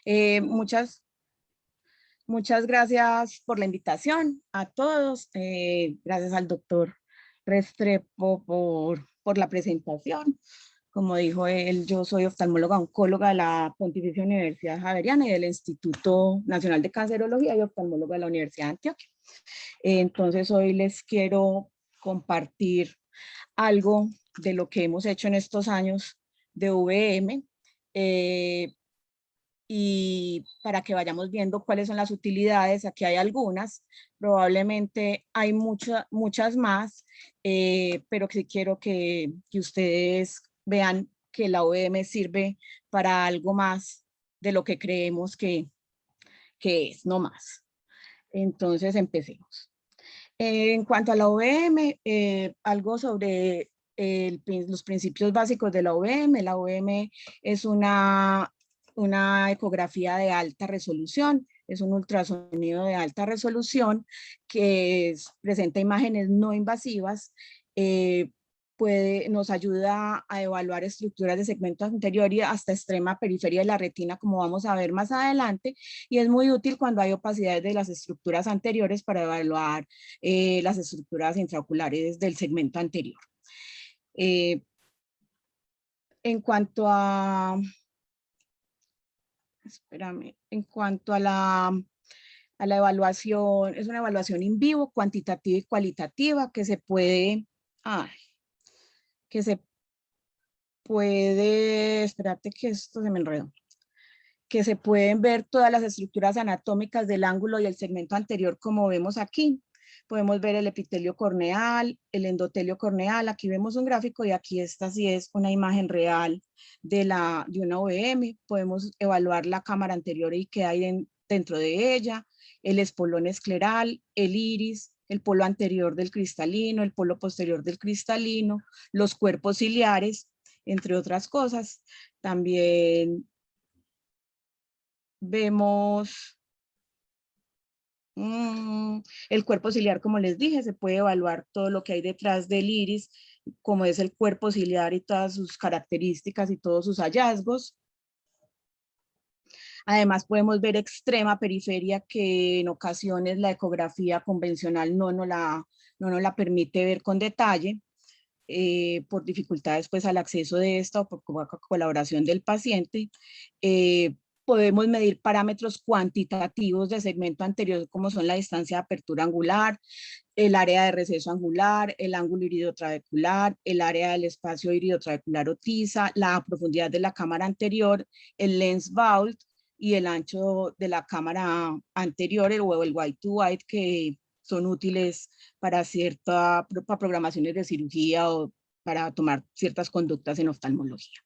Muchas gracias por la invitación a todos. Gracias al doctor Restrepo por la presentación. Como dijo él, yo soy oftalmóloga oncóloga de la Pontificia Universidad Javeriana y del Instituto Nacional de Cancerología y oftalmóloga de la Universidad de Antioquia. Entonces hoy les quiero compartir algo de lo que hemos hecho en estos años de VM. Y para que vayamos viendo cuáles son las utilidades, aquí hay algunas, probablemente hay muchas más, pero sí quiero que ustedes vean que la OEM sirve para algo más de lo que creemos que es, no más. Entonces empecemos. En cuanto a la OEM, algo sobre los principios básicos de la OEM. La OEM es una ecografía de alta resolución, es un ultrasonido de alta resolución que presenta imágenes no invasivas, nos ayuda a evaluar estructuras de segmento anterior y hasta extrema periferia de la retina, como vamos a ver más adelante, y es muy útil cuando hay opacidades de las estructuras anteriores para evaluar las estructuras intraoculares del segmento anterior. En cuanto a la evaluación, es una evaluación in vivo, cuantitativa y cualitativa, que se puede, espérate que esto se me enredó, que se pueden ver todas las estructuras anatómicas del ángulo y el segmento anterior, como vemos aquí. Podemos ver el epitelio corneal, el endotelio corneal. Aquí vemos un gráfico y aquí esta sí es una imagen real de una OEM. Podemos evaluar la cámara anterior y qué hay dentro de ella, el espolón escleral, el iris, el polo anterior del cristalino, el polo posterior del cristalino, los cuerpos ciliares, entre otras cosas. También vemos el cuerpo ciliar, como les dije, se puede evaluar todo lo que hay detrás del iris, como es el cuerpo ciliar y todas sus características y todos sus hallazgos. Además podemos ver extrema periferia, que en ocasiones la ecografía convencional no nos la permite ver con detalle, por dificultades pues al acceso de esta o por colaboración del paciente. Podemos medir parámetros cuantitativos de segmento anterior, como son la distancia de apertura angular, el área de receso angular, el ángulo iridotrabecular, el área del espacio iridotrabecular o tiza, la profundidad de la cámara anterior, el lens vault y el ancho de la cámara anterior, o el white to white, que son útiles para para programaciones de cirugía o para tomar ciertas conductas en oftalmología.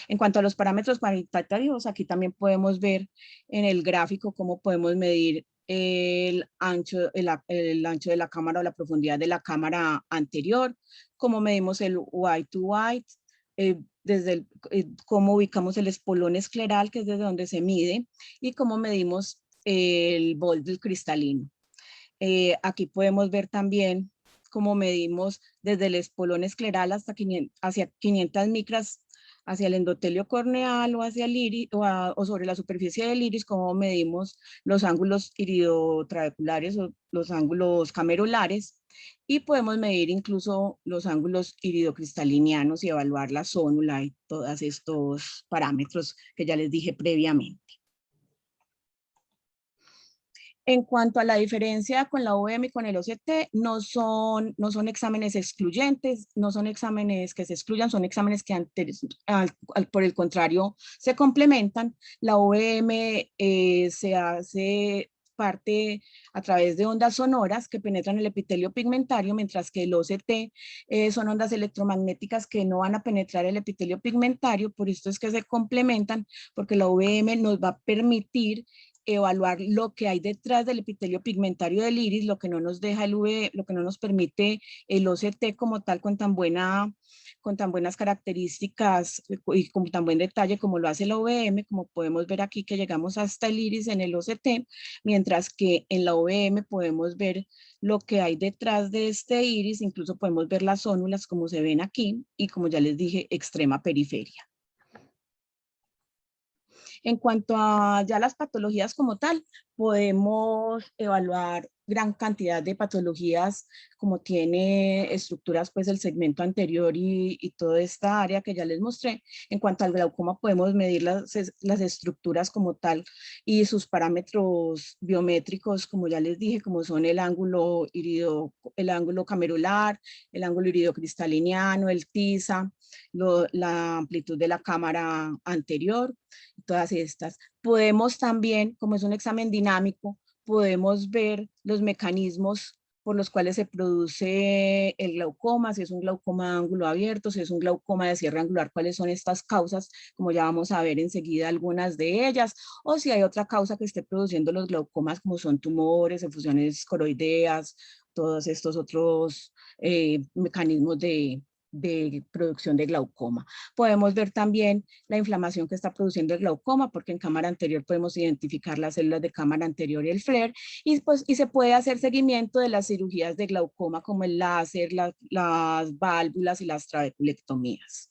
En cuanto a los parámetros cuantitativos, aquí también podemos ver en el gráfico cómo podemos medir el ancho de la cámara o la profundidad de la cámara anterior, cómo medimos el white to white, cómo ubicamos el espolón escleral, que es desde donde se mide, y cómo medimos el bol del cristalino. Aquí podemos ver también cómo medimos desde el espolón escleral hasta hacia 500 micras hacia el endotelio corneal o hacia el iris, o sobre la superficie del iris, cómo medimos los ángulos iridotrabeculares o los ángulos camerulares, y podemos medir incluso los ángulos iridocristalinianos y evaluar la zónula y todos estos parámetros que ya les dije previamente. En cuanto a la diferencia con la OEM y con el OCT, no son exámenes excluyentes, no son exámenes que se excluyan, son exámenes que por el contrario se complementan. La OEM se hace parte a través de ondas sonoras que penetran el epitelio pigmentario, mientras que el OCT son ondas electromagnéticas que no van a penetrar el epitelio pigmentario. Por esto es que se complementan, porque la OEM nos va a permitir evaluar lo que hay detrás del epitelio pigmentario del iris, lo que no nos deja lo que no nos permite el OCT como tal, con tan buenas características y con tan buen detalle como lo hace la OVM, como podemos ver aquí que llegamos hasta el iris en el OCT, mientras que en la OVM podemos ver lo que hay detrás de este iris, incluso podemos ver las zónulas como se ven aquí, y como ya les dije, extrema periferia. En cuanto a ya las patologías como tal, podemos evaluar gran cantidad de patologías como tiene estructuras pues el segmento anterior y toda esta área que ya les mostré. En cuanto al glaucoma podemos medir las estructuras como tal y sus parámetros biométricos, como ya les dije, como son el ángulo el ángulo camerular, el ángulo iridocristaliniano, el TISA, la amplitud de la cámara anterior, todas estas. Podemos también, como es un examen dinámico, podemos ver los mecanismos por los cuales se produce el glaucoma, si es un glaucoma de ángulo abierto, si es un glaucoma de cierre angular, cuáles son estas causas, como ya vamos a ver enseguida algunas de ellas, o si hay otra causa que esté produciendo los glaucomas, como son tumores, efusiones coroideas, todos estos otros mecanismos de producción de glaucoma. Podemos ver también la inflamación que está produciendo el glaucoma, porque en cámara anterior podemos identificar las células de cámara anterior y el FLAIR, y se puede hacer seguimiento de las cirugías de glaucoma como el láser, las válvulas y las trabeculectomías.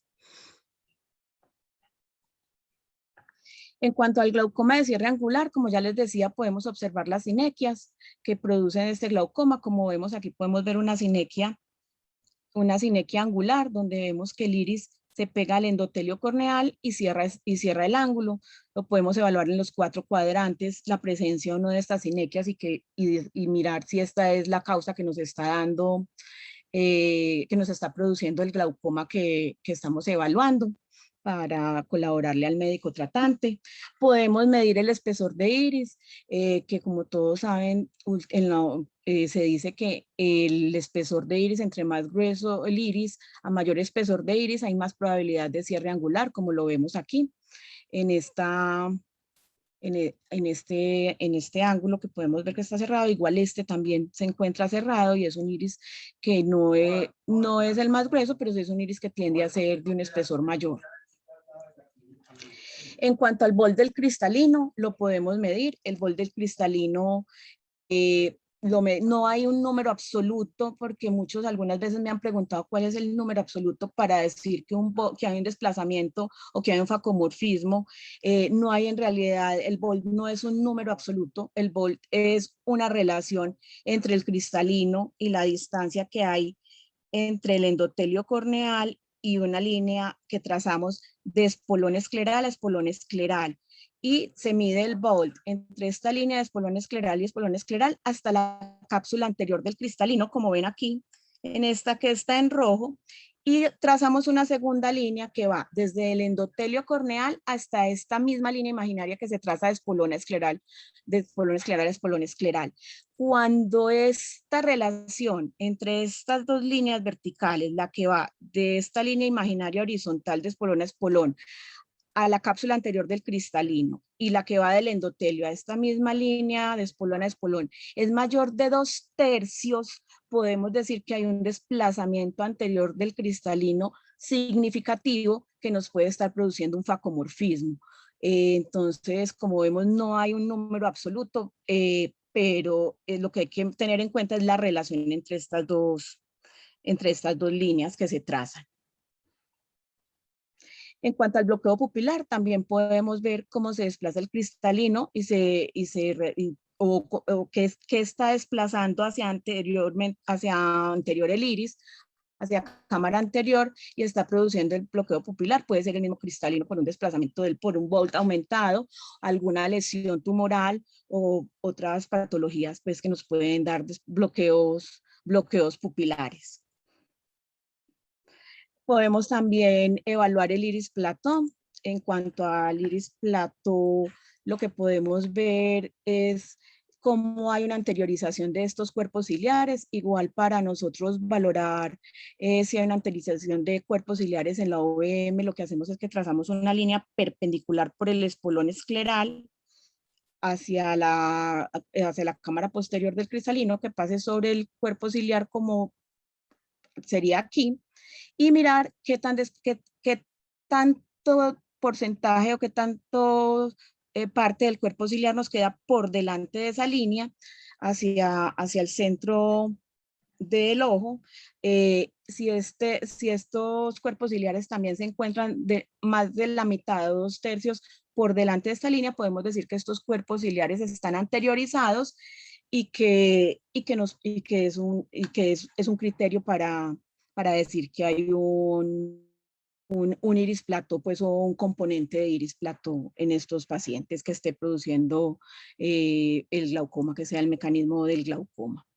En cuanto al glaucoma de cierre angular, como ya les decía, podemos observar las sinequias que producen este glaucoma. Como vemos aquí, podemos ver una sinequia angular, donde vemos que el iris se pega al endotelio corneal y cierra el ángulo. Lo podemos evaluar en los 4 cuadrantes, la presencia o no de estas sinequias y mirar si esta es la causa que nos está dando, que nos está produciendo el glaucoma que estamos evaluando para colaborarle al médico tratante. Podemos medir el espesor de iris, que como todos saben, se dice que el espesor de iris, entre más grueso el iris, a mayor espesor de iris, hay más probabilidad de cierre angular, como lo vemos aquí, en este ángulo que podemos ver que está cerrado. Igual este también se encuentra cerrado y es un iris que no es el más grueso, pero sí es un iris que tiende a ser de un espesor mayor. En cuanto al bol del cristalino, lo podemos medir. El bol del cristalino no hay un número absoluto, porque algunas veces me han preguntado cuál es el número absoluto para decir que hay un desplazamiento o que hay un facomorfismo. No hay en realidad, el volt no es un número absoluto, el volt es una relación entre el cristalino y la distancia que hay entre el endotelio corneal y una línea que trazamos de espolón escleral a espolón escleral. Y se mide el volt entre esta línea de espolón escleral y espolón escleral hasta la cápsula anterior del cristalino, como ven aquí, en esta que está en rojo, y trazamos una segunda línea que va desde el endotelio corneal hasta esta misma línea imaginaria que se traza de espolón escleral a espolón escleral. Cuando esta relación entre estas dos líneas verticales, la que va de esta línea imaginaria horizontal de espolón a espolón a la cápsula anterior del cristalino y la que va del endotelio a esta misma línea de espolón a espolón es mayor de 2/3, podemos decir que hay un desplazamiento anterior del cristalino significativo que nos puede estar produciendo un facomorfismo. Entonces, como vemos, no hay un número absoluto, pero lo que hay que tener en cuenta es la relación entre estas dos líneas que se trazan. En cuanto al bloqueo pupilar, también podemos ver cómo se desplaza el cristalino o qué está desplazando hacia anterior el iris, hacia cámara anterior, y está produciendo el bloqueo pupilar. Puede ser el mismo cristalino por un desplazamiento por un volt aumentado, alguna lesión tumoral o otras patologías pues, que nos pueden dar bloqueos pupilares. Podemos también evaluar el iris platón. En cuanto al iris platón, lo que podemos ver es cómo hay una anteriorización de estos cuerpos ciliares. Igual para nosotros valorar si hay una anteriorización de cuerpos ciliares en la OVM, lo que hacemos es que trazamos una línea perpendicular por el espolón escleral hacia la cámara posterior del cristalino, que pase sobre el cuerpo ciliar como sería aquí, y mirar qué tanto porcentaje o qué tanto parte del cuerpo ciliar nos queda por delante de esa línea hacia el centro del ojo, si estos cuerpos ciliares también se encuentran de más de la mitad, 2/3 por delante de esta línea, podemos decir que estos cuerpos ciliares están anteriorizados es un criterio para decir que hay un iris plato, pues, o un componente de iris plato en estos pacientes que esté produciendo el glaucoma, que sea el mecanismo del glaucoma.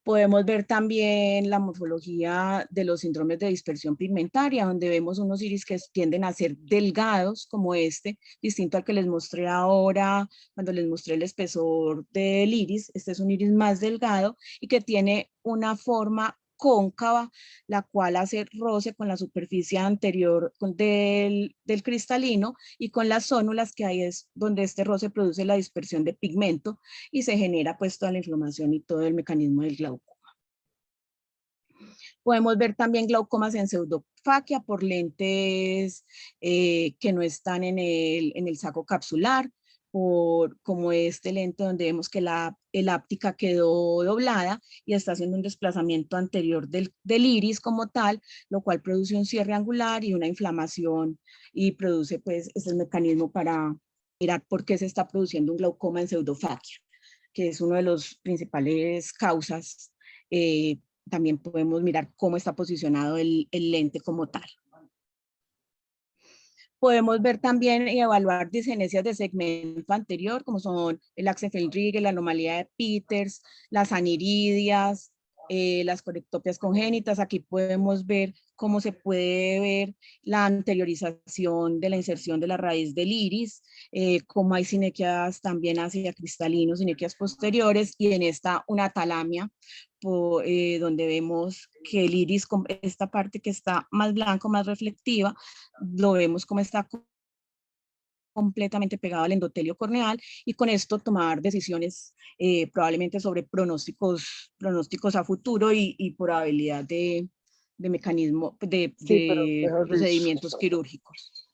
Podemos ver también la morfología de los síndromes de dispersión pigmentaria, donde vemos unos iris que tienden a ser delgados, como este, distinto al que les mostré ahora, cuando les mostré el espesor del iris. Este es un iris más delgado y que tiene una forma cóncava, la cual hace roce con la superficie anterior del cristalino y con las zónulas que hay es donde este roce produce la dispersión de pigmento y se genera pues toda la inflamación y todo el mecanismo del glaucoma. Podemos ver también glaucomas en pseudofaquia por lentes que no están en el saco capsular, como este lente donde vemos que el áptica quedó doblada y está haciendo un desplazamiento anterior del iris como tal, lo cual produce un cierre angular y una inflamación y produce pues ese mecanismo para mirar por qué se está produciendo un glaucoma en pseudofaquia, que es una de las principales causas. También podemos mirar cómo está posicionado el lente como tal. Podemos ver también y evaluar disgenesias de segmento anterior, como son el Axenfeld-Rieger, la anomalía de Peters, las aniridias, las corectopias congénitas. Aquí podemos ver cómo se puede ver la anteriorización de la inserción de la raíz del iris, cómo hay sinequias también hacia cristalinos, sinequias posteriores, y en esta una atalamia, donde vemos que el iris, esta parte que está más blanco, más reflectiva, lo vemos como está completamente pegado al endotelio corneal y con esto tomar decisiones probablemente sobre pronósticos a futuro y probabilidad de mecanismo, Sí, pero de mejor dicho. procedimientos quirúrgicos.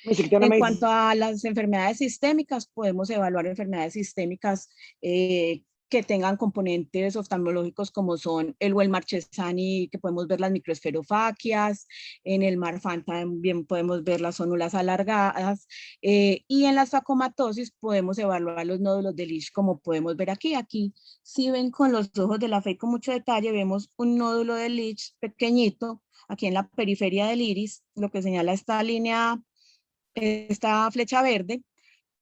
Cristiana En me... cuanto a las enfermedades sistémicas, podemos evaluar enfermedades sistémicas que tengan componentes oftalmológicos como son el Wells-Marchesani, que podemos ver las microesferofaquias, en el Marfan también podemos ver las zónulas alargadas, y en las facomatosis podemos evaluar los nódulos de Lisch, como podemos ver aquí. Aquí, si ven con los ojos de la fe con mucho detalle, vemos un nódulo de Lisch pequeñito, aquí en la periferia del iris, lo que señala esta línea, esta flecha verde,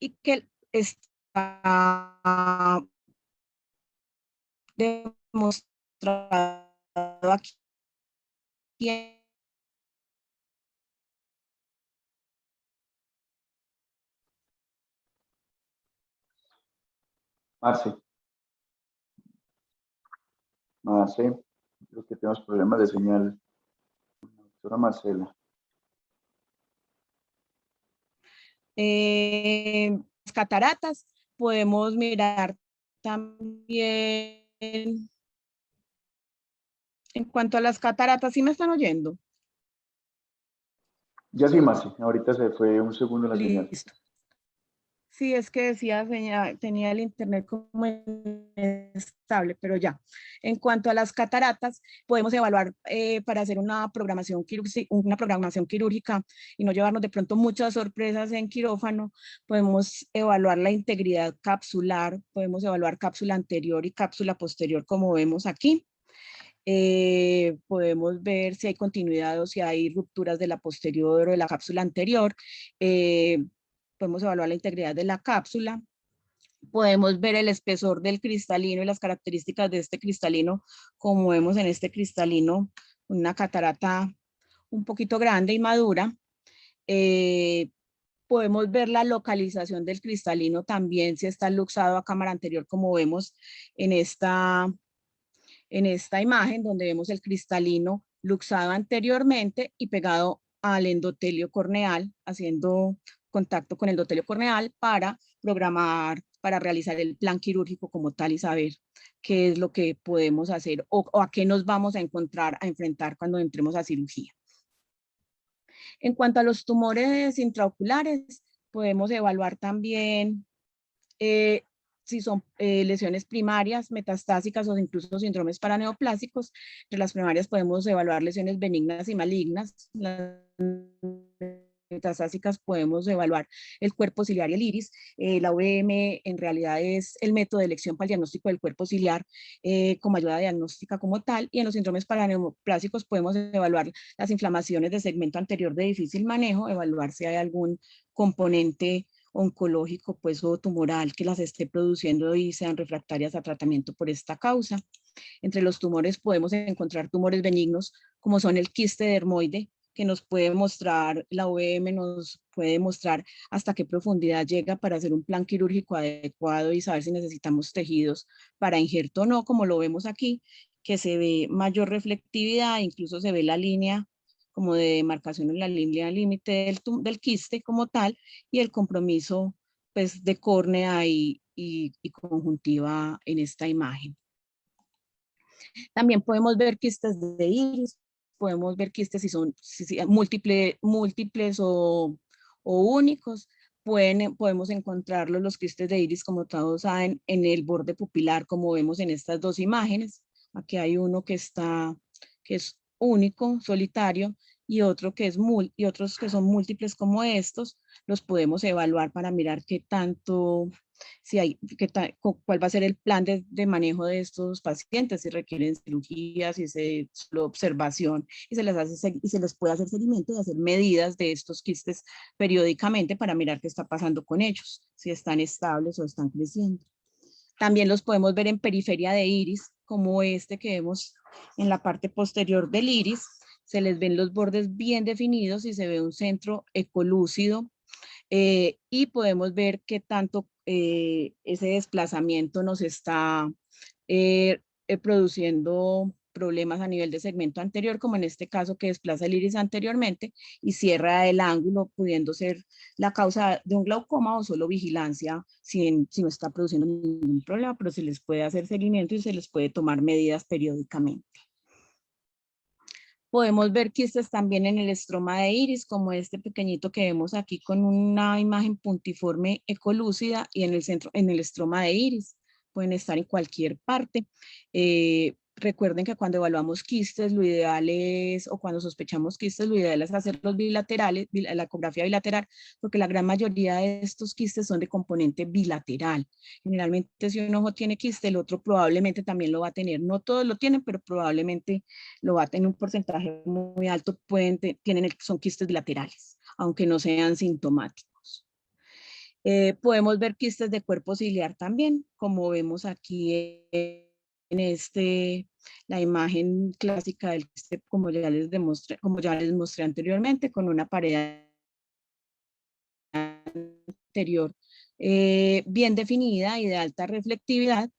y que está demostrado aquí Marce, creo que tenemos problemas de señal. Doctora Marcela. Las cataratas, podemos mirar también en cuanto a las cataratas. ¿Sí me están oyendo? Ya sí, Marce, ahorita se fue un segundo la señal. Listo. Sí, es que decía, tenía el internet como inestable, pero ya. En cuanto a las cataratas, podemos evaluar para hacer una programación quirúrgica y no llevarnos de pronto muchas sorpresas en quirófano. Podemos evaluar la integridad capsular, podemos evaluar cápsula anterior y cápsula posterior, como vemos aquí. Podemos ver si hay continuidad o si hay rupturas de la posterior o de la cápsula anterior. Podemos evaluar la integridad de la cápsula, podemos ver el espesor del cristalino y las características de este cristalino, como vemos en este cristalino, una catarata un poquito grande y madura. Podemos ver la localización del cristalino también, si está luxado a cámara anterior, como vemos en esta imagen, donde vemos el cristalino luxado anteriormente y pegado al endotelio corneal, haciendo contacto con el endotelio corneal para programar, para realizar el plan quirúrgico como tal y saber qué es lo que podemos hacer o a qué nos vamos a enfrentar cuando entremos a cirugía. En cuanto a los tumores intraoculares, podemos evaluar también si son lesiones primarias, metastásicas o incluso síndromes paraneoplásicos. Entre las primarias podemos evaluar lesiones benignas y malignas. Las metastásicas podemos evaluar el cuerpo ciliar y el iris. La UVM en realidad es el método de elección para el diagnóstico del cuerpo ciliar como ayuda diagnóstica como tal, y en los síndromes paraneoplásicos podemos evaluar las inflamaciones del segmento anterior de difícil manejo, evaluar si hay algún componente oncológico pues, o tumoral que las esté produciendo y sean refractarias a tratamiento por esta causa. Entre los tumores podemos encontrar tumores benignos como son el quiste dermoide, que nos puede mostrar, la OEM nos puede mostrar hasta qué profundidad llega para hacer un plan quirúrgico adecuado y saber si necesitamos tejidos para injerto o no, como lo vemos aquí, que se ve mayor reflectividad, incluso se ve la línea como de demarcación en la línea límite del quiste como tal, y el compromiso pues, de córnea y conjuntiva en esta imagen. También podemos ver quistes de iris, podemos ver quistes si son múltiples o únicos. Podemos encontrarlos, los quistes de iris, como todos saben, en el borde pupilar, como vemos en estas dos imágenes. Aquí hay uno que es único, solitario, y otros que son múltiples como estos. Los podemos evaluar para mirar qué tanto, cuál va a ser el plan de manejo de estos pacientes, si requieren cirugía, si es solo observación, y se les puede hacer seguimiento y hacer medidas de estos quistes periódicamente para mirar qué está pasando con ellos, si están estables o están creciendo. También los podemos ver en periferia de iris, como este que vemos en la parte posterior del iris. Se les ven los bordes bien definidos y se ve un centro ecolúcido, y podemos ver qué tanto ese desplazamiento nos está produciendo problemas a nivel de segmento anterior, como en este caso que desplaza el iris anteriormente y cierra el ángulo, pudiendo ser la causa de un glaucoma o solo vigilancia si no está produciendo ningún problema, pero se les puede hacer seguimiento y se les puede tomar medidas periódicamente. Podemos ver quistes también en el estroma de iris, como este pequeñito que vemos aquí con una imagen puntiforme ecolúcida, y en el centro, en el estroma de iris. Pueden estar en cualquier parte. Recuerden que cuando evaluamos quistes, lo ideal es, o cuando sospechamos quistes, lo ideal es hacerlos bilaterales, la ecografía bilateral, porque la gran mayoría de estos quistes son de componente bilateral. Generalmente si un ojo tiene quiste, el otro probablemente también lo va a tener. No todos lo tienen, pero probablemente lo va a tener un porcentaje muy alto, son quistes bilaterales, aunque no sean sintomáticos. Podemos ver quistes de cuerpo ciliar también, como vemos aquí en la imagen clásica del quiste, como ya les mostré anteriormente, con una pared anterior bien definida y de alta reflectividad,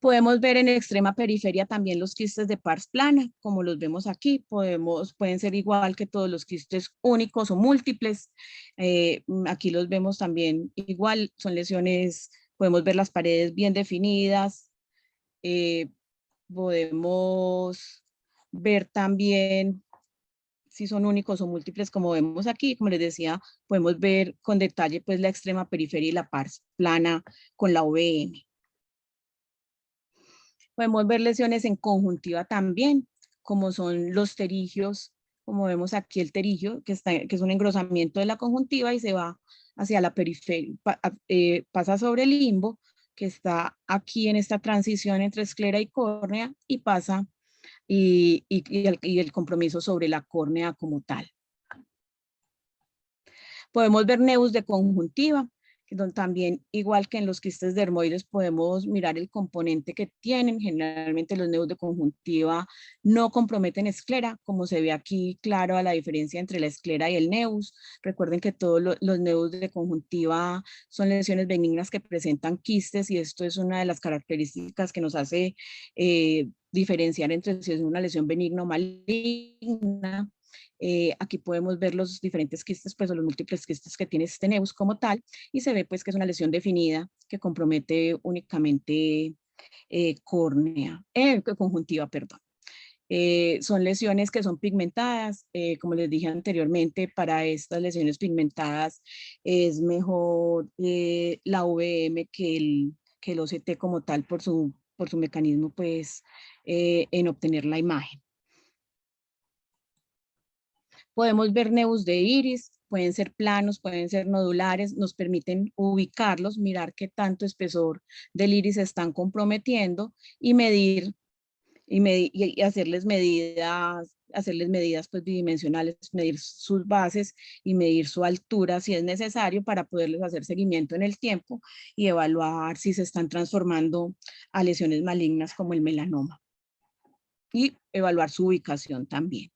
podemos ver en extrema periferia también los quistes de pars plana, como los vemos aquí. Pueden ser igual que todos los quistes únicos o múltiples. Aquí los vemos también igual, son lesiones, podemos ver las paredes bien definidas. Podemos ver también si son únicos o múltiples, como vemos aquí. Como les decía, podemos ver con detalle pues la extrema periferia y la pars plana con la OVM. Podemos ver lesiones en conjuntiva también, como son los terigios, como vemos aquí el terigio, que es un engrosamiento de la conjuntiva y se va hacia la periferia, pasa sobre el limbo, que está aquí en esta transición entre esclera y córnea, y pasa y el compromiso sobre la córnea como tal. Podemos ver nevus de conjuntiva, donde también, igual que en los quistes dermoides, podemos mirar el componente que tienen. Generalmente los nevus de conjuntiva no comprometen esclera, como se ve aquí claro a la diferencia entre la esclera y el nevus. Recuerden que todos los nevus de conjuntiva son lesiones benignas que presentan quistes, y esto es una de las características que nos hace diferenciar entre si es una lesión benigna o maligna. Aquí podemos ver los diferentes quistes, pues, o los múltiples quistes que tiene este nevus como tal, y se ve pues que es una lesión definida que compromete únicamente conjuntiva, perdón. Son lesiones que son pigmentadas, como les dije anteriormente, para estas lesiones pigmentadas es mejor la VM que el OCT como tal por su mecanismo pues, en obtener la imagen. Podemos ver nebus de iris, pueden ser planos, pueden ser nodulares, nos permiten ubicarlos, mirar qué tanto espesor del iris están comprometiendo y medir y hacerles medidas pues bidimensionales, medir sus bases y medir su altura si es necesario para poderles hacer seguimiento en el tiempo y evaluar si se están transformando a lesiones malignas como el melanoma y evaluar su ubicación también.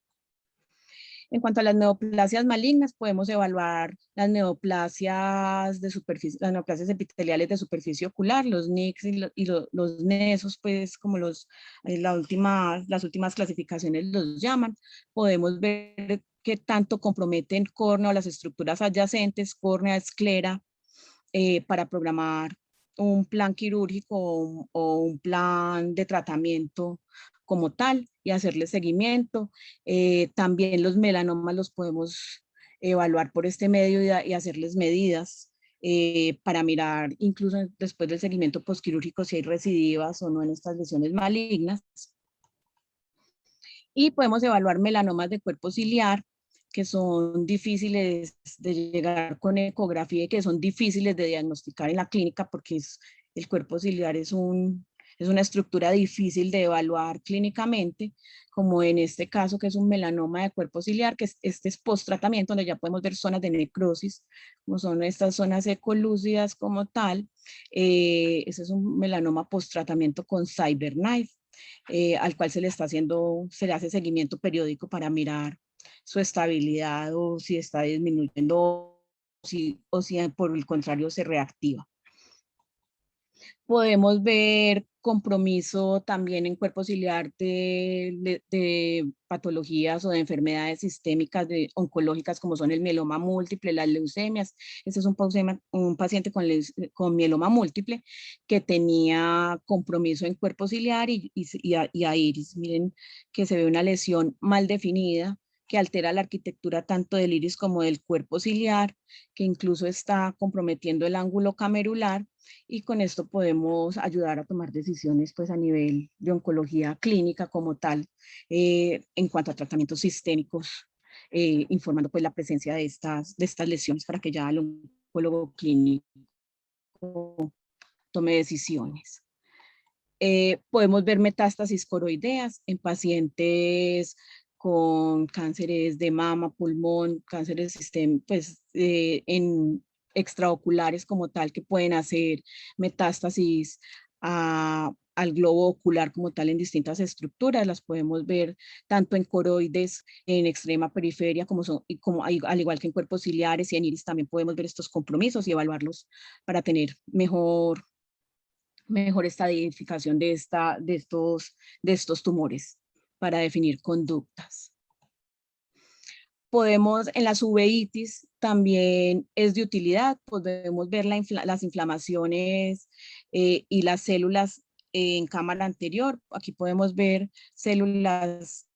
En cuanto a las neoplasias malignas, podemos evaluar las neoplasias de superficie, las neoplasias epiteliales de superficie ocular, los NICs los NESOS, pues como las últimas clasificaciones los llaman. Podemos ver qué tanto comprometen córnea o las estructuras adyacentes, córnea, esclera, para programar un plan quirúrgico o un plan de tratamiento como tal y hacerle seguimiento. También los melanomas los podemos evaluar por este medio y hacerles medidas para mirar incluso después del seguimiento postquirúrgico si hay recidivas o no en estas lesiones malignas. Y podemos evaluar melanomas de cuerpo ciliar, que son difíciles de llegar con ecografía y que son difíciles de diagnosticar en la clínica porque el cuerpo ciliar es una estructura difícil de evaluar clínicamente, como en este caso que es un melanoma de cuerpo ciliar, que este es post-tratamiento, donde ya podemos ver zonas de necrosis, como son estas zonas ecolúcidas como tal. Ese es un melanoma post-tratamiento con CyberKnife. Al cual se le hace seguimiento periódico para mirar su estabilidad o si está disminuyendo o si por el contrario se reactiva. Podemos ver compromiso también en cuerpo ciliar de patologías o de enfermedades sistémicas oncológicas como son el mieloma múltiple, las leucemias. Este es un paciente con mieloma múltiple que tenía compromiso en cuerpo ciliar y a iris. Miren que se ve una lesión mal definida que altera la arquitectura tanto del iris como del cuerpo ciliar, que incluso está comprometiendo el ángulo camerular, y con esto podemos ayudar a tomar decisiones pues a nivel de oncología clínica como tal, en cuanto a tratamientos sistémicos, informando pues la presencia de estas lesiones para que ya el oncólogo clínico tome decisiones. Podemos ver metástasis coroideas en pacientes con cánceres de mama, pulmón, cánceres pues, en extraoculares como tal, que pueden hacer metástasis al globo ocular como tal en distintas estructuras. Las podemos ver tanto en coroides, en extrema periferia, al igual que en cuerpos ciliares y en iris también podemos ver estos compromisos y evaluarlos para tener mejor estadificación de estos tumores para definir conductas. En las uveitis también es de utilidad, podemos ver las inflamaciones y las células en cámara anterior. Aquí podemos ver células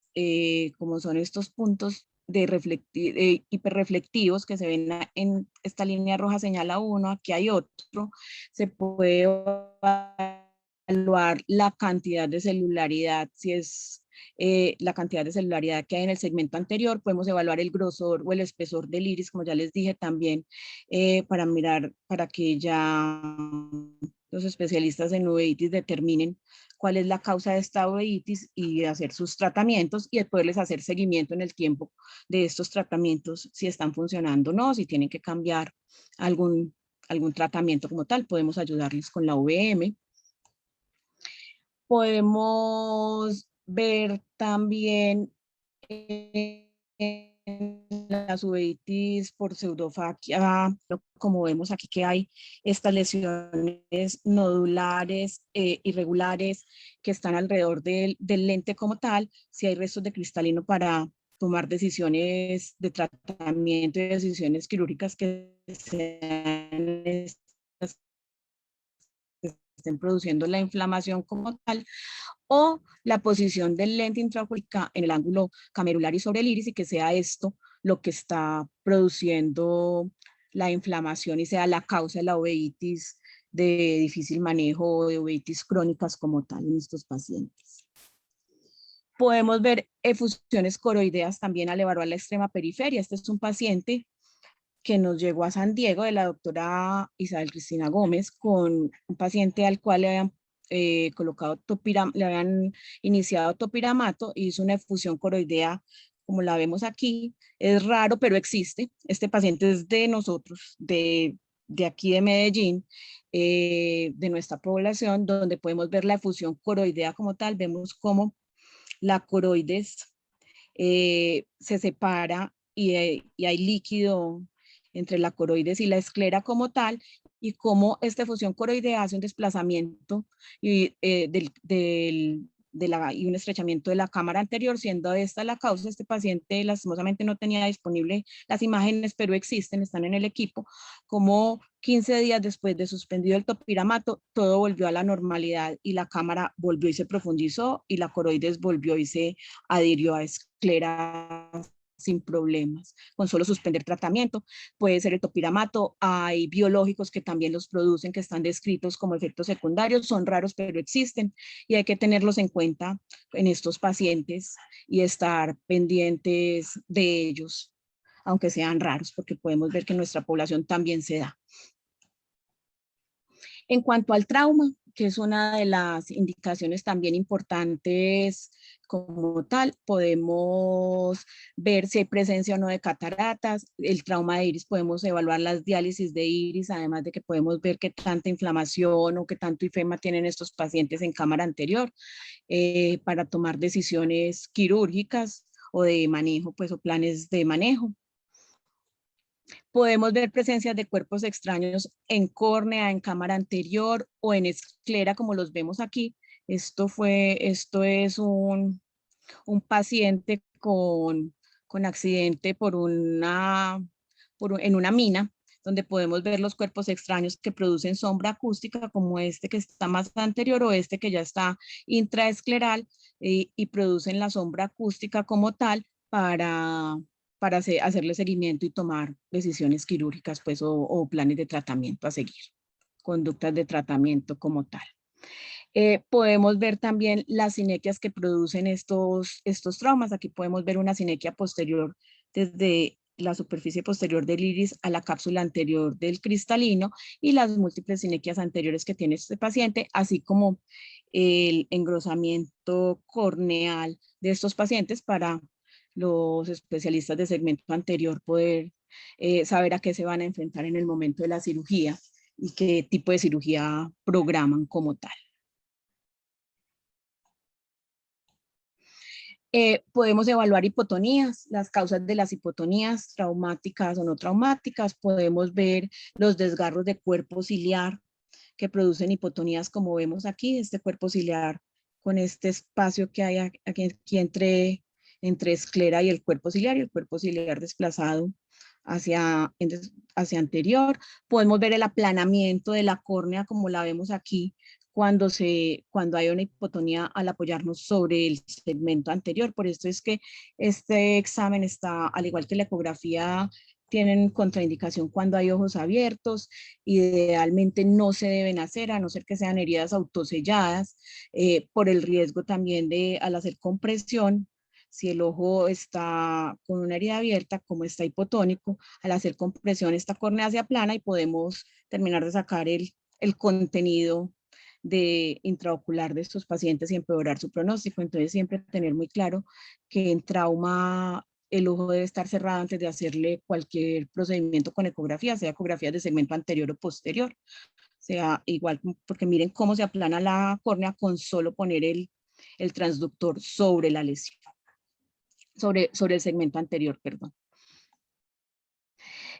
como son estos puntos hiperreflectivos que se ven en esta línea roja señala uno, aquí hay otro. Se puede evaluar la cantidad de celularidad, si es la cantidad de celularidad que hay en el segmento anterior. Podemos evaluar el grosor o el espesor del iris, como ya les dije también, para que ya los especialistas en uveitis determinen cuál es la causa de esta uveitis y hacer sus tratamientos y poderles hacer seguimiento en el tiempo de estos tratamientos, si están funcionando o no, si tienen que cambiar algún tratamiento como tal. Podemos ayudarles con la VM. Podemos ver también las uveitis por pseudofagia, como vemos aquí que hay estas lesiones nodulares irregulares que están alrededor del lente como tal, si hay restos de cristalino para tomar decisiones de tratamiento y decisiones quirúrgicas que sean estén produciendo la inflamación como tal, o la posición del lente intraocular en el ángulo camerular y sobre el iris, y que sea esto lo que está produciendo la inflamación y sea la causa de la uveitis de difícil manejo o de uveitis crónicas como tal en estos pacientes. Podemos ver efusiones coroideas también al evaluar la extrema periferia. Este es un paciente que nos llegó a San Diego de la doctora Isabel Cristina Gómez, con un paciente al cual le habían le habían iniciado topiramato, y hizo una efusión coroidea como la vemos aquí. Es raro, pero existe. Este paciente es de nosotros, de aquí de Medellín, de nuestra población, donde podemos ver la efusión coroidea como tal. Vemos cómo la coroides se separa y hay líquido entre la coroides y la esclera como tal, y cómo esta efusión coroidea hace un desplazamiento y, y un estrechamiento de la cámara anterior, siendo esta la causa. Este paciente lastimosamente no tenía disponible las imágenes, pero existen, están en el equipo, como 15 días después de suspendido el topiramato, todo volvió a la normalidad y la cámara volvió y se profundizó, y la coroides volvió y se adhirió a esclera sin problemas, con solo suspender tratamiento. Puede ser el topiramato. Hay biológicos que también los producen, que están descritos como efectos secundarios, son raros pero existen, y hay que tenerlos en cuenta en estos pacientes y estar pendientes de ellos, aunque sean raros, porque podemos ver que en nuestra población también se da. En cuanto al trauma, que es una de las indicaciones también importantes como tal, podemos ver si hay presencia o no de cataratas. El trauma de iris, podemos evaluar las diálisis de iris, además de que podemos ver qué tanta inflamación o qué tanto ifema tienen estos pacientes en cámara anterior, para tomar decisiones quirúrgicas o de manejo, pues, o planes de manejo. Podemos ver presencias de cuerpos extraños en córnea, en cámara anterior o en esclera, como los vemos aquí. Esto es un paciente con accidente en una mina, donde podemos ver los cuerpos extraños que producen sombra acústica, como este que está más anterior o este que ya está intraescleral, y producen la sombra acústica como tal para hacerle seguimiento y tomar decisiones quirúrgicas, pues, o planes de tratamiento a seguir, conductas de tratamiento como tal. Podemos ver también las sinequias que producen estos traumas. Aquí podemos ver una sinequia posterior desde la superficie posterior del iris a la cápsula anterior del cristalino, y las múltiples sinequias anteriores que tiene este paciente, así como el engrosamiento corneal de estos pacientes, para los especialistas de segmento anterior poder saber a qué se van a enfrentar en el momento de la cirugía y qué tipo de cirugía programan como tal. Podemos evaluar hipotonías, las causas de las hipotonías, traumáticas o no traumáticas. Podemos ver los desgarros de cuerpo ciliar que producen hipotonías, como vemos aquí, este cuerpo ciliar con este espacio que hay aquí entre esclera y el cuerpo ciliar desplazado hacia anterior. Podemos ver el aplanamiento de la córnea, como la vemos aquí, cuando hay una hipotonía al apoyarnos sobre el segmento anterior. Por esto es que este examen está, al igual que la ecografía, tienen contraindicación cuando hay ojos abiertos. Idealmente no se deben hacer, a no ser que sean heridas autoselladas, por el riesgo también de, al hacer compresión, si el ojo está con una herida abierta, como está hipotónico, al hacer compresión esta córnea se aplana y podemos terminar de sacar el contenido intraocular de estos pacientes y empeorar su pronóstico. Entonces siempre tener muy claro que en trauma el ojo debe estar cerrado antes de hacerle cualquier procedimiento con ecografía, sea ecografía de segmento anterior o posterior. Sea igual, porque miren cómo se aplana la córnea con solo poner el transductor sobre la lesión, sobre el segmento anterior, perdón.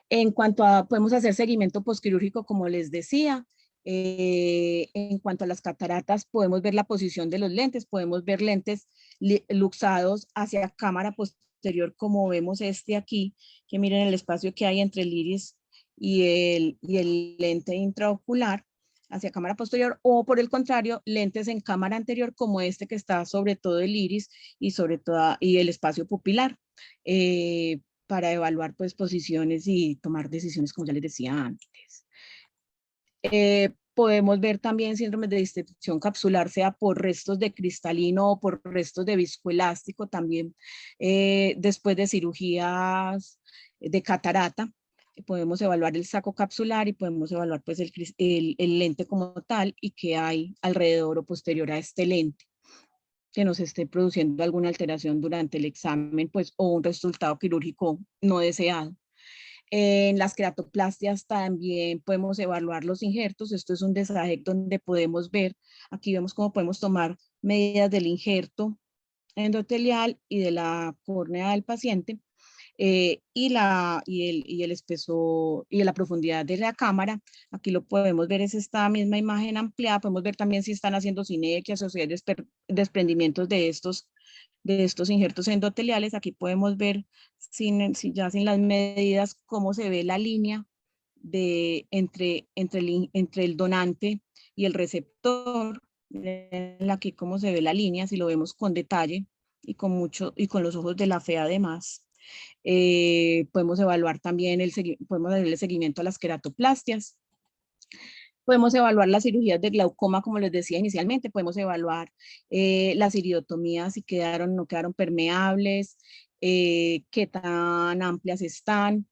En cuanto a, podemos hacer seguimiento posquirúrgico, como les decía. En cuanto a las cataratas, podemos ver la posición de los lentes, podemos ver lentes luxados hacia cámara posterior, como vemos este aquí, que miren el espacio que hay entre el iris y el lente intraocular. hacia cámara posterior, o por el contrario, lentes en cámara anterior, como este que está sobre todo el iris y sobre todo y el espacio pupilar, para evaluar pues posiciones y tomar decisiones, como ya les decía antes. Podemos ver también síndromes de distensión capsular, sea por restos de cristalino o por restos de viscoelástico, también después de cirugías de catarata. Podemos evaluar el saco capsular y podemos evaluar pues el lente como tal y qué hay alrededor o posterior a este lente que nos esté produciendo alguna alteración durante el examen pues, o un resultado quirúrgico no deseado. En las queratoplastias también podemos evaluar los injertos. Esto es un DESAGEC donde podemos ver, aquí vemos cómo podemos tomar medidas del injerto endotelial y de la córnea del paciente y el espesor y la profundidad de la cámara. Aquí lo podemos ver, es esta misma imagen ampliada. Podemos ver también si están haciendo sinequias o si hay desprendimientos de estos injertos endoteliales. Aquí podemos ver ya sin las medidas cómo se ve la línea entre el donante y el receptor. Miren aquí cómo se ve la línea, si lo vemos con detalle y con los ojos de la fe además. Podemos evaluar también podemos darle seguimiento a las queratoplastias. Podemos evaluar las cirugías de glaucoma, como les decía inicialmente. Podemos evaluar las iridotomías, si quedaron o no quedaron permeables, qué tan amplias están.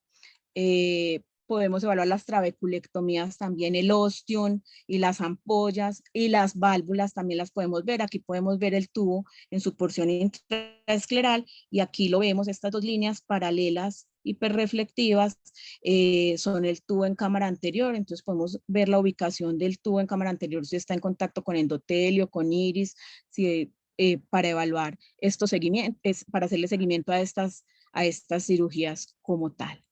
Podemos evaluar las trabeculectomías también, el ostium y las ampollas y las válvulas también las podemos ver. Aquí podemos ver el tubo en su porción intraescleral y aquí lo vemos, estas dos líneas paralelas hiperreflectivas son el tubo en cámara anterior. Entonces podemos ver la ubicación del tubo en cámara anterior, si está en contacto con endotelio, con iris, para evaluar estos seguimientos, para hacerle seguimiento a estas cirugías como tal.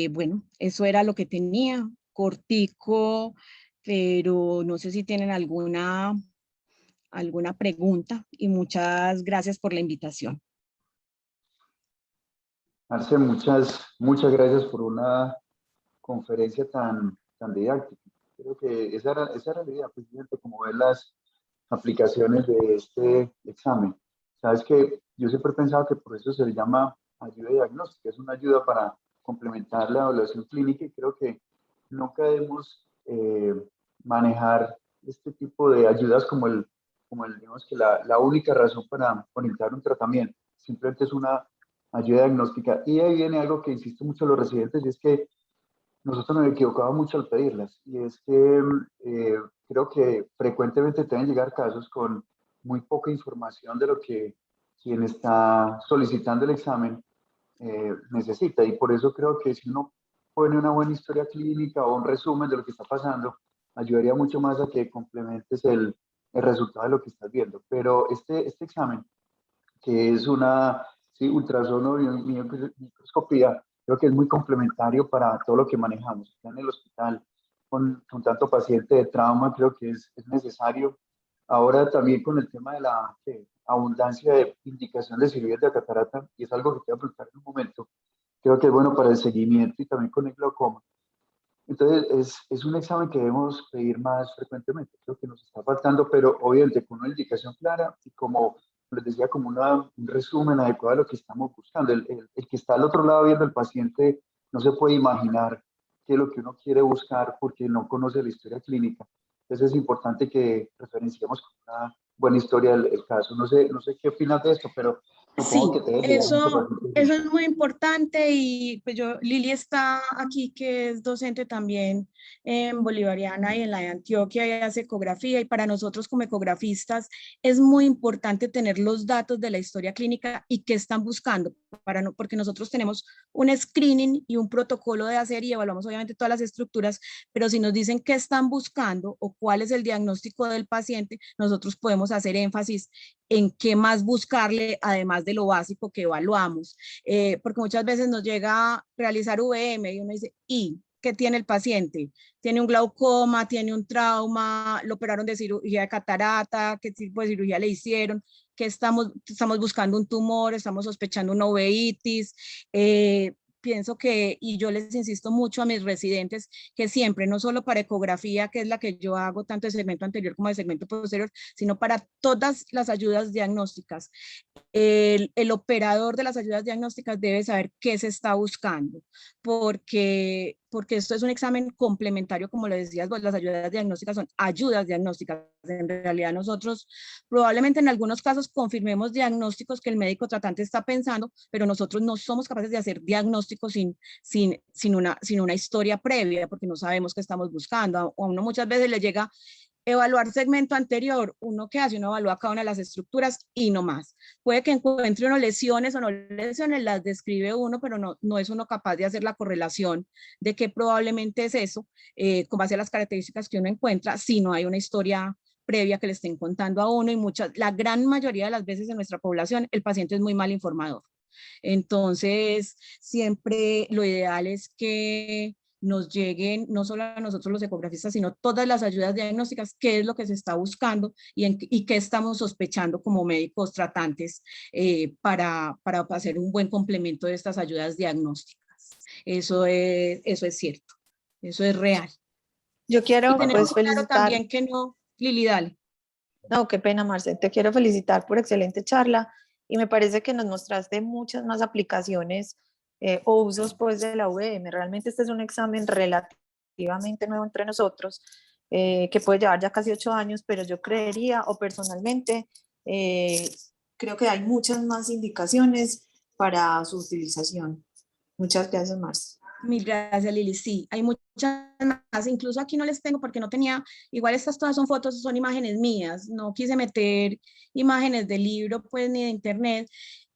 Bueno, eso era lo que tenía, cortico, pero no sé si tienen alguna pregunta y muchas gracias por la invitación. Marce, muchas gracias por una conferencia tan didáctica. Creo que esa era la idea, precisamente, como ver las aplicaciones de este examen. Sabes que yo siempre he pensado que por eso se le llama ayuda diagnóstica, es una ayuda para complementar la evaluación clínica, y creo que nunca debemos manejar este tipo de ayudas como digamos que la única razón para orientar un tratamiento. Simplemente es una ayuda diagnóstica. Y ahí viene algo que insisto mucho a los residentes, y es que nosotros nos equivocamos mucho al pedirlas, y es que creo que frecuentemente deben llegar casos con muy poca información de lo que quien está solicitando el examen necesita, y por eso creo que si uno pone una buena historia clínica o un resumen de lo que está pasando, ayudaría mucho más a que complementes el resultado de lo que estás viendo. Pero este examen, que es una ultrasonografía, creo que es muy complementario para todo lo que manejamos. En el hospital, con tanto paciente de trauma, creo que es necesario. Ahora también con el tema de la abundancia de indicación de cirugías de catarata, y es algo que te voy a preguntar en un momento, creo que es bueno para el seguimiento y también con el glaucoma. Entonces, es un examen que debemos pedir más frecuentemente. Creo que nos está faltando, pero obviamente con una indicación clara y, como les decía, como un resumen adecuado de lo que estamos buscando. El que está al otro lado viendo al paciente no se puede imaginar qué es lo que uno quiere buscar porque no conoce la historia clínica. Entonces es importante que referenciemos con una buena historia el caso. No sé qué opinas de esto, pero supongo Sí, que te debe llegar mucho eso paciente. es muy importante y pues Lili está aquí, que es docente también en Bolivariana y en la de Antioquia, y hace ecografía, y para nosotros como ecografistas es muy importante tener los datos de la historia clínica y qué están buscando, porque nosotros tenemos un screening y un protocolo de hacer y evaluamos obviamente todas las estructuras, pero si nos dicen qué están buscando o cuál es el diagnóstico del paciente, nosotros podemos hacer énfasis en qué más buscarle, además de lo básico que evaluamos. Porque muchas veces nos llega a realizar VM y uno dice, ¿y qué tiene el paciente? ¿Tiene un glaucoma? ¿Tiene un trauma? ¿Lo operaron de cirugía de catarata? ¿Qué tipo de cirugía le hicieron? ¿Qué estamos buscando un tumor? ¿Estamos sospechando una uveitis? pienso que, y yo les insisto mucho a mis residentes, que siempre, no solo para ecografía, que es la que yo hago tanto de segmento anterior como de segmento posterior, sino para todas las ayudas diagnósticas, el operador de las ayudas diagnósticas debe saber qué se está buscando, porque esto es un examen complementario, como lo decías vos, las ayudas diagnósticas son ayudas diagnósticas. En realidad nosotros probablemente en algunos casos confirmemos diagnósticos que el médico tratante está pensando, pero nosotros no somos capaces de hacer diagnósticos sin una historia previa, porque no sabemos qué estamos buscando. A uno muchas veces le llega evaluar segmento anterior, uno que hace, uno evalúa cada una de las estructuras y no más. Puede que encuentre uno lesiones o no lesiones, las describe uno, pero no es uno capaz de hacer la correlación de que probablemente es eso, con base a las características que uno encuentra, si no hay una historia previa que le estén contando a uno, y la gran mayoría de las veces en nuestra población el paciente es muy mal informador. Entonces, siempre lo ideal es que nos lleguen, no solo a nosotros los ecografistas, sino todas las ayudas diagnósticas, qué es lo que se está buscando y qué estamos sospechando como médicos tratantes, para hacer un buen complemento de estas ayudas diagnósticas. Eso es cierto, eso es real. Yo Y quiero tenemos pues claro felicitar. también que no, Lili, dale. No, qué pena, Marce. Te quiero felicitar por excelente charla y me parece que nos mostraste muchas más aplicaciones o usos pues de la VM. Realmente este es un examen relativamente nuevo entre nosotros, que puede llevar ya casi 8 años, pero yo creería o personalmente creo que hay muchas más indicaciones para su utilización. Muchas gracias, Marce. Mil gracias, Lili. Sí, hay muchas más. Incluso aquí no les tengo porque no tenía, igual estas todas son fotos, son imágenes mías. No quise meter imágenes del libro, pues, ni de internet,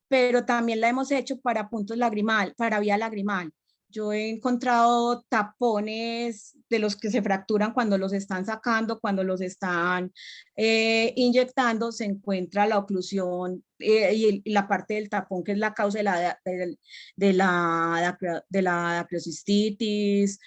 pero también la hemos hecho para puntos lagrimal, para vía lagrimal. Yo he encontrado tapones de los que se fracturan cuando los están sacando, cuando los están inyectando, se encuentra la oclusión y la parte del tapón que es la causa de la dacrocistitis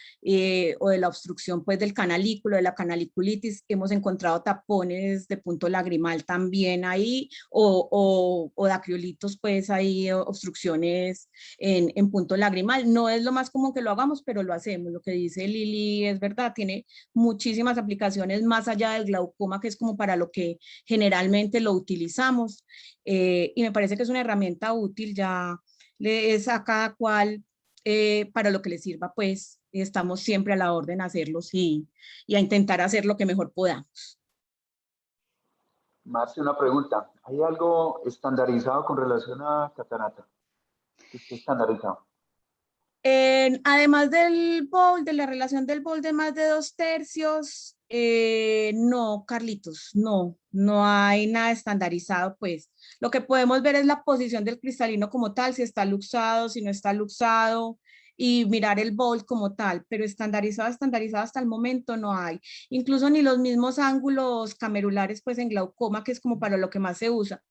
o de la obstrucción pues del canalículo, de la canaliculitis. Hemos encontrado tapones de punto lagrimal también ahí o dacriolitos pues ahí, obstrucciones en punto lagrimal. No es lo más común que lo hagamos, pero lo hacemos. Lo que dice Lili es verdad, tiene muchísimas aplicaciones más allá del glaucoma, que es como para lo que generalmente lo utilizamos, y me parece que es una herramienta útil, ya es a cada cual para lo que le sirva, pues estamos siempre a la orden a hacerlos y a intentar hacer lo que mejor podamos. Marce, una pregunta. ¿Hay algo estandarizado con relación a catarata? ¿Qué esté estandarizado? Además del bowl, de la relación del bowl de más de 2/3, no, Carlitos, no hay nada estandarizado, pues. Lo que podemos ver es la posición del cristalino como tal, si está luxado, si no está luxado, y mirar el bowl como tal, pero estandarizado hasta el momento no hay. Incluso ni los mismos ángulos camerulares, pues en glaucoma, que es como para lo que más se usa.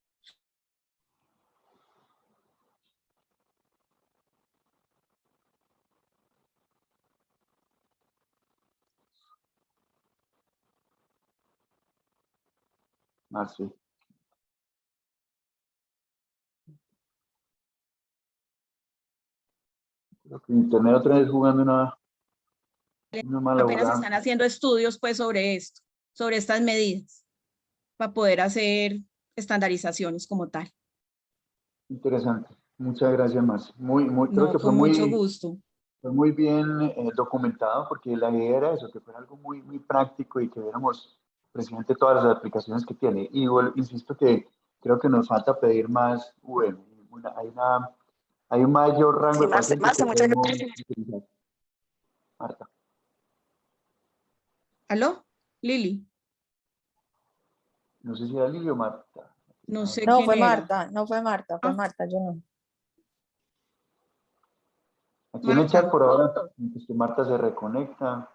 Marce. Creo que Internet otra vez jugando una mala Apenas jugada. están haciendo estudios pues sobre esto, sobre estas medidas, para poder hacer estandarizaciones como tal. Interesante. Muchas gracias, Marce. Creo No, que fue con mucho muy, gusto. fue muy bien documentado, porque la idea era eso, que fuera algo muy, muy práctico y que viéramos precisamente todas las aplicaciones que tiene. Y insisto que creo que nos falta pedir más VM. Hay un mayor rango Sí, de Marce, pacientes que muchas podemos gracias. utilizar. Marta, ¿Aló? Lili, no sé si era Lili o Marta. no sé No, quién fue era. Marta, no fue Marta, fue Ah, Marta, yo no. Aquí en el chat Marta. por ahora, pues, que Marta se reconecta.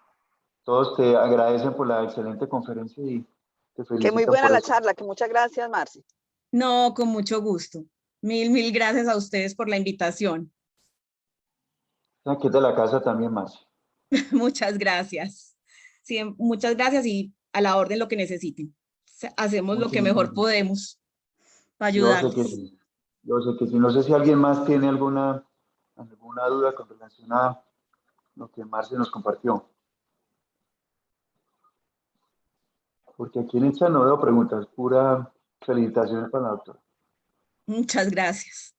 Todos te agradecen por la excelente conferencia y te Que muy felicitan buena por la eso. charla, que muchas gracias, Marce. No, con mucho gusto. Mil gracias a ustedes por la invitación. Aquí es de la casa también, Marce. Muchas gracias. Sí, muchas gracias y a la orden lo que necesiten. Hacemos lo que Muchísimas mejor gracias. podemos para Yo sé que ayudarles. sí. Yo sé que sí. No sé si alguien más tiene alguna alguna duda con relación a lo que Marce nos compartió. Porque aquí en esta no veo preguntas, pura felicitaciones para la doctora. Muchas gracias.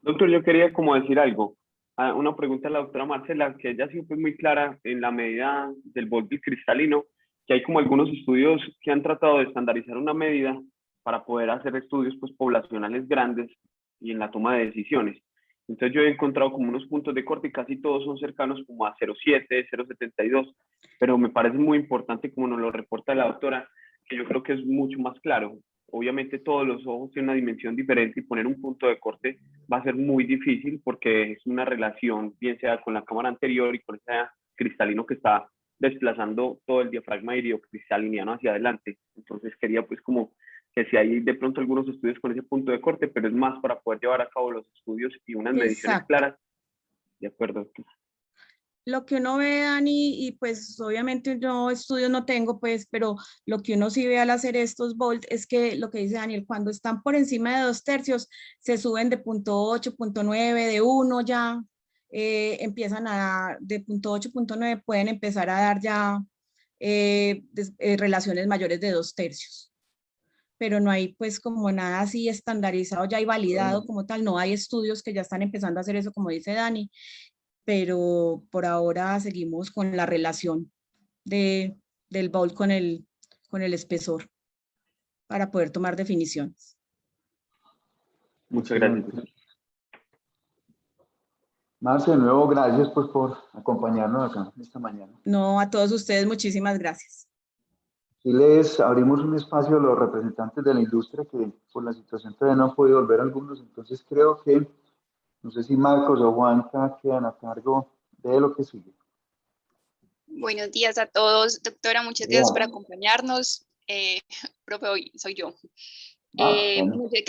Doctor, yo quería como decir algo. Una pregunta a la doctora Marcela, que ella sí fue muy clara en la medida del Volbit cristalino, que hay como algunos estudios que han tratado de estandarizar una medida para poder hacer estudios pues, poblacionales grandes y en la toma de decisiones. Entonces yo he encontrado como unos puntos de corte y casi todos son cercanos como a 0,7, 0,72, pero me parece muy importante como nos lo reporta la doctora, que yo creo que es mucho más claro. Obviamente todos los ojos tienen una dimensión diferente y poner un punto de corte va a ser muy difícil porque es una relación, bien sea con la cámara anterior y con ese cristalino que está desplazando todo el diafragma iliocristaliniano hacia adelante. Entonces quería pues como que si hay de pronto algunos estudios con ese punto de corte, pero es más para poder llevar a cabo los estudios y unas mediciones Exacto. claras. De acuerdo. Lo que uno ve, Dani, y pues obviamente yo estudios no tengo, pues, pero lo que uno sí ve al hacer estos volt es que lo que dice Daniel, cuando están por encima de 2/3, se suben de 0,8, 0,9, de 1 ya, empiezan a dar, de 0,8, 0,9 pueden empezar a dar ya relaciones mayores de 2/3. Pero no hay pues como nada así estandarizado ya y validado como tal, no hay estudios que ya están empezando a hacer eso, como dice Dani, pero por ahora seguimos con la relación del bowl con el espesor para poder tomar definiciones. Muchas gracias. Marce, de nuevo, gracias pues por acompañarnos acá esta mañana. No, a todos ustedes muchísimas gracias. Y les abrimos un espacio a los representantes de la industria que por la situación todavía no han podido volver algunos, entonces creo que, no sé si Marcos o Juanca quedan a cargo de lo que sigue. Buenos días a todos. Doctora, muchas gracias por acompañarnos. Profe, hoy soy yo. Bueno. Muchas gracias